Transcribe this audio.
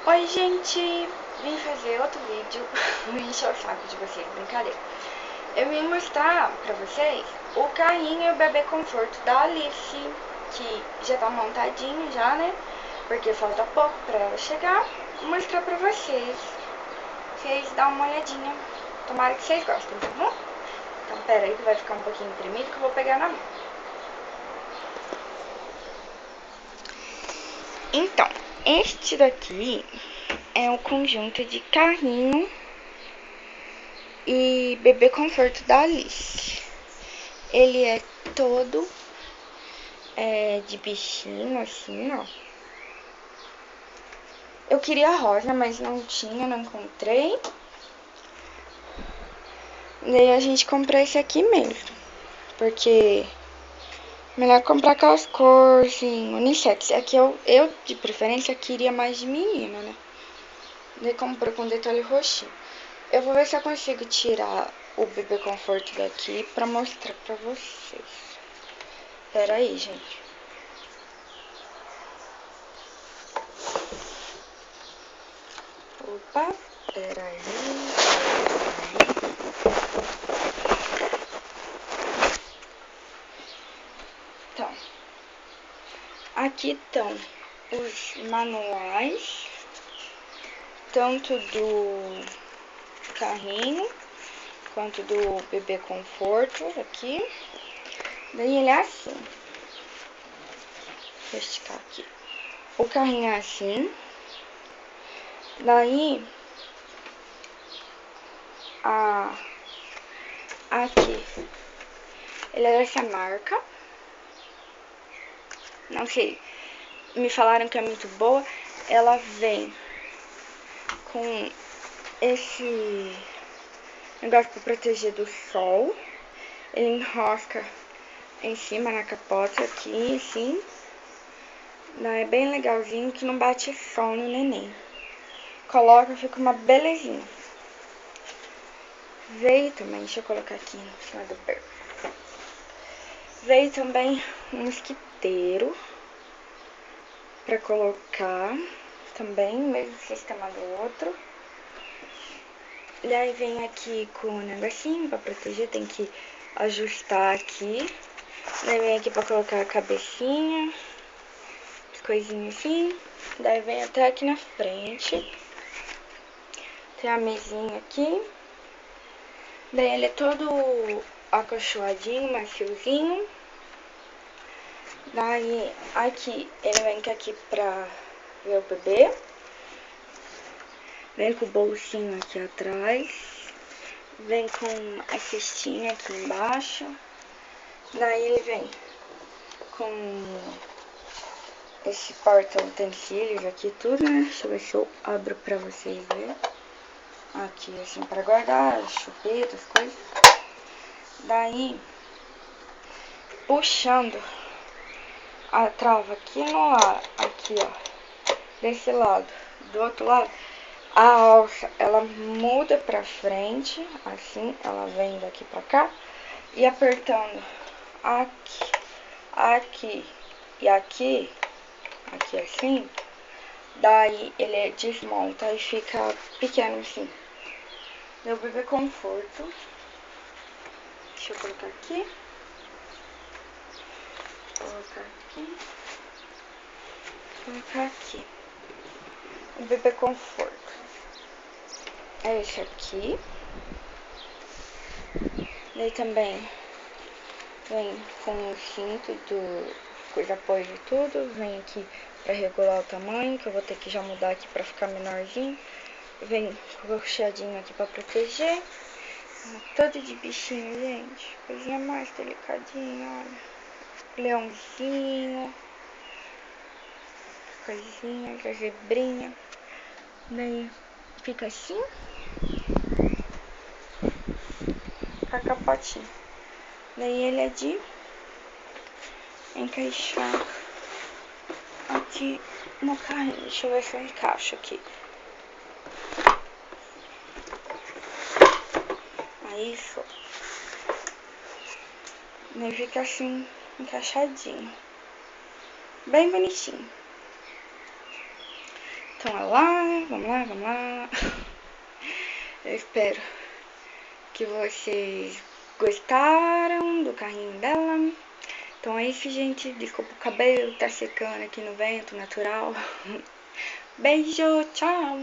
Oi gente, vim fazer outro vídeo, vou encher o saco de vocês, brincadeira. Eu vim mostrar pra vocês o carrinho e o bebê conforto da Alice, que já tá montadinho já, né? Porque falta pouco pra ela chegar. Vou mostrar pra vocês dão uma olhadinha. Tomara que vocês gostem, tá bom? Então pera aí que vai ficar um pouquinho tremido que eu vou pegar na mão. Então, este daqui é um conjunto de carrinho e bebê conforto da Alice. Ele é todo de bichinho, assim, ó. Eu queria rosa, mas não tinha, não encontrei. Daí a gente comprou esse aqui mesmo, porque melhor comprar aquelas cores, assim, unissex. Aqui eu de preferência, queria mais de menina, né? Daí comprou com detalhe roxinho. Eu vou ver se eu consigo tirar o bebê conforto daqui pra mostrar pra vocês. Pera aí, gente. Opa, pera aí. Então, aqui estão os manuais, tanto do carrinho quanto do bebê conforto aqui. Daí ele é assim. Deixa eu esticar aqui. O carrinho é assim. Daí aqui ele é dessa marca. Não sei, me falaram que é muito boa. Ela vem com esse negócio para proteger do sol. Ele enrosca em cima na capota aqui, assim. É bem legalzinho, que não bate sol no neném. Coloca, fica uma belezinha. Veio também, deixa eu colocar aqui em cima do berço. Veio também um mosquiteiro pra colocar, também, mesmo sistema do outro. E aí vem aqui com o negocinho pra proteger, tem que ajustar aqui. Daí vem aqui pra colocar a cabecinha, as coisinhas assim. Daí vem até aqui na frente. Tem a mesinha aqui. Daí ele é todo acolchoadinho, maciozinho. Daí aqui, ele vem aqui pra ver o bebê. Vem com o bolsinho aqui atrás. Vem com a cestinha aqui embaixo. Daí ele vem com esse porta-utensílios aqui, tudo, né? Deixa eu ver se eu abro pra vocês verem. Aqui, assim, pra guardar chupetas, coisas. Daí, puxando a trava aqui no lado, aqui, ó, desse lado, do outro lado, a alça, ela muda pra frente, assim, ela vem daqui pra cá, e apertando aqui, aqui e aqui assim, daí ele desmonta e fica pequeno assim. Meu bebê conforto. Deixa eu colocar aqui. Colocar aqui. Colocar aqui. O bebê conforto. É esse aqui. Daí também vem com o cinto do coisa apoio e tudo. Vem aqui pra regular o tamanho, que eu vou ter que já mudar aqui pra ficar menorzinho. Vem crochadinho aqui pra proteger. Todo de bichinho, gente. Coisinha mais delicadinha, olha. Leãozinho. Coisinha, que zebrinha. Daí fica assim. Com a capotinha. Daí ele é de encaixar aqui no carrinho. Deixa eu ver se eu encaixo aqui. Aí, isso. Daí fica assim, encaixadinho. Bem bonitinho. Então, lá, vamos lá, vamos lá. Eu espero que vocês gostaram do carrinho dela. Então é isso, gente. Desculpa o cabelo, tá secando aqui no vento natural. Beijo, tchau!